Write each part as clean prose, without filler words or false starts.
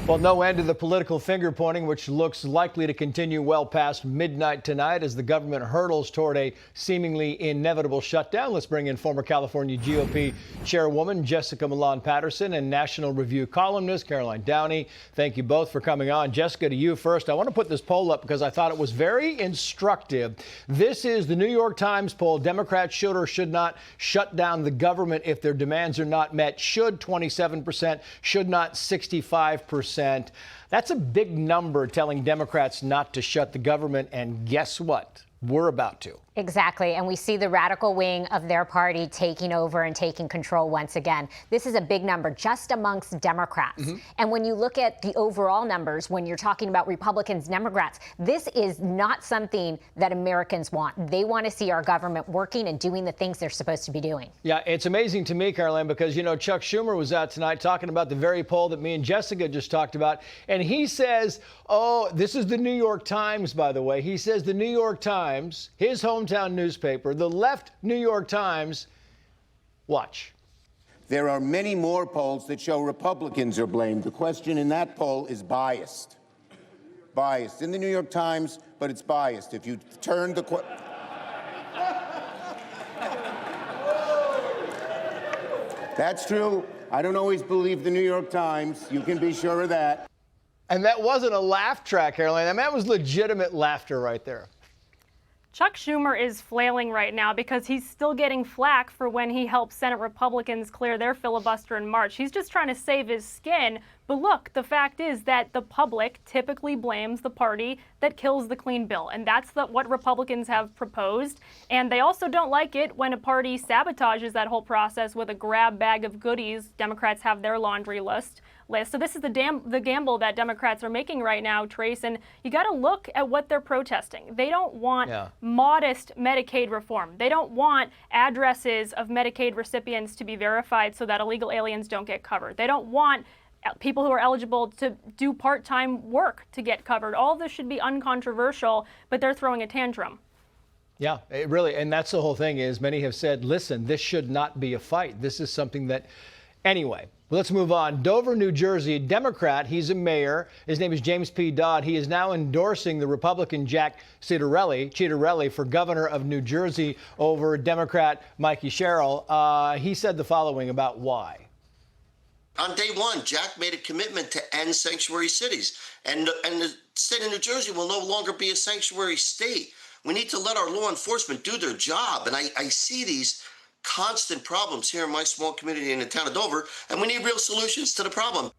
Well, no end to the political finger pointing, which looks likely to continue well past midnight tonight as the government hurdles toward a seemingly inevitable shutdown. Let's bring in former California GOP chairwoman Jessica Milan Patterson and National Review columnist Caroline Downey. Thank you both for coming on. Jessica, to you first. I want to put this poll up because I thought it was very instructive. This is the New York Times poll. Democrats should or should not shut down the government if their demands are not met. Should 27%, should not 65%. That's a big number telling Democrats not to shut the government. And guess what? We're about to. Exactly. And we see the radical wing of their party taking over and taking control once again. This is a big number just amongst Democrats. And when you look at the overall numbers, when you're talking about Republicans, Democrats, this is not something that Americans want. They want to see our government working and doing the things they're supposed to be doing. Yeah, it's amazing to me, Caroline, because, you know, Chuck Schumer was out tonight talking about the very poll that me and Jessica just talked about. And he says, oh, this is the New York Times, by the way. He says the New York Times, his hometown newspaper, the left New York Times, watch. There are many more polls that show Republicans are blamed. The question in that poll is biased. Biased in the New York Times, but it's biased. If you turn the That's true. I don't always believe the New York Times. You can be sure of that. And that wasn't a laugh track, Caroline. I mean, that was legitimate laughter right there. Chuck Schumer is flailing right now because he's still getting flack for when he helped Senate Republicans clear their filibuster in March. He's just trying to save his skin. But look, the fact is that the public typically blames the party that kills the clean bill. And that's what Republicans have proposed. And they also don't like it when a party sabotages that whole process with a grab bag of goodies. Democrats have their laundry list. So this is the gamble that Democrats are making right now, Trace. And you got to look at what they're protesting. They don't want modest Medicaid reform. They don't want addresses of Medicaid recipients to be verified so that illegal aliens don't get covered. They don't want people who are eligible to do part-time work to get covered. All of this should be uncontroversial, but they're throwing a tantrum. Yeah, it really, and that's the whole thing is many have said, listen, this should not be a fight. This is something that, anyway. Let's move on. Dover, New Jersey, a Democrat. He's a mayor. His name is James P. Dodd. He is now endorsing the Republican Jack Ciattarelli for governor of New Jersey over Democrat Mikey Sherrill. He said the following about why. On day one, Jack made a commitment to end sanctuary cities, and the state of New Jersey will no longer be a sanctuary state. We need to let our law enforcement do their job, and I see these constant problems here in my small community in the town of Dover, and we need real solutions to the problem.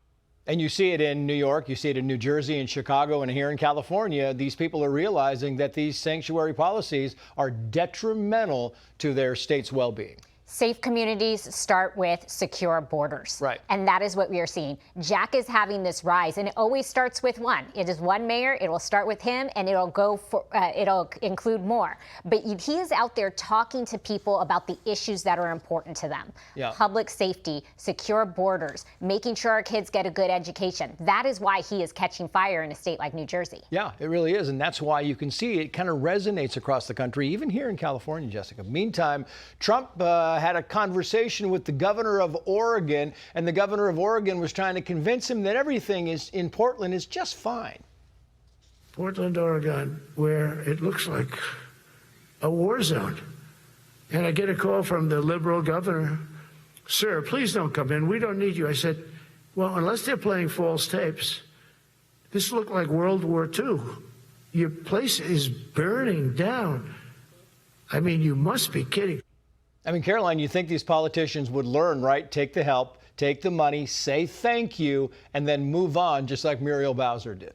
And you see it in New York, you see it in New Jersey and Chicago, and here in California. These people are realizing that these sanctuary policies are detrimental to their state's well-being. Safe communities start with secure borders. Right. And that is what we are seeing. Jack is having this rise, and it always starts with one. It is one mayor. It will start with him, and it'll include more. But he is out there talking to people about the issues that are important to them. Yeah. Public safety, secure borders, making sure our kids get a good education. That is why he is catching fire in a state like New Jersey. Yeah, it really is. And that's why you can see it kind of resonates across the country, even here in California, Jessica. Meantime, Trump had a conversation with the governor of Oregon, and the governor of Oregon was trying to convince him that everything in Portland is just fine. Portland, Oregon, where it looks like a war zone. And I get a call from the liberal governor, sir, please don't come in. We don't need you. I said, well, unless they're playing false tapes, this looked like World War II. Your place is burning down. I mean, you must be kidding. I mean, Caroline, you think these politicians would learn, right? Take the help, take the money, say thank you, and then move on, just like Muriel Bowser did.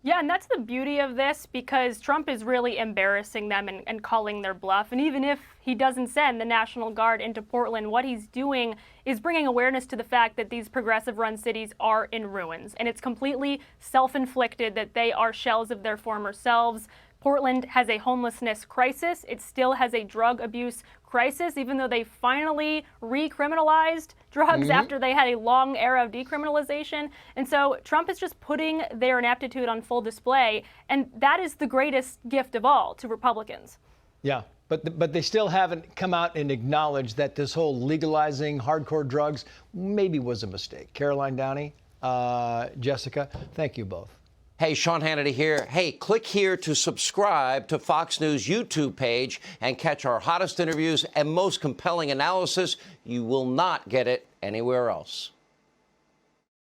Yeah, and that's the beauty of this, because Trump is really embarrassing them and calling their bluff. And even if he doesn't send the National Guard into Portland, what he's doing is bringing awareness to the fact that these progressive-run cities are in ruins. And it's completely self-inflicted that they are shells of their former selves. Portland has a homelessness crisis. It still has a drug abuse crisis, even though they finally recriminalized drugs after they had a long era of decriminalization. And so Trump is just putting their ineptitude on full display. And that is the greatest gift of all to Republicans. Yeah, but they still haven't come out and acknowledged that this whole legalizing hardcore drugs maybe was a mistake. Caroline Downey? Jessica, thank you both. Hey, Sean Hannity here. Hey, click here to subscribe to Fox News YouTube page and catch our hottest interviews and most compelling analysis. You will not get it anywhere else.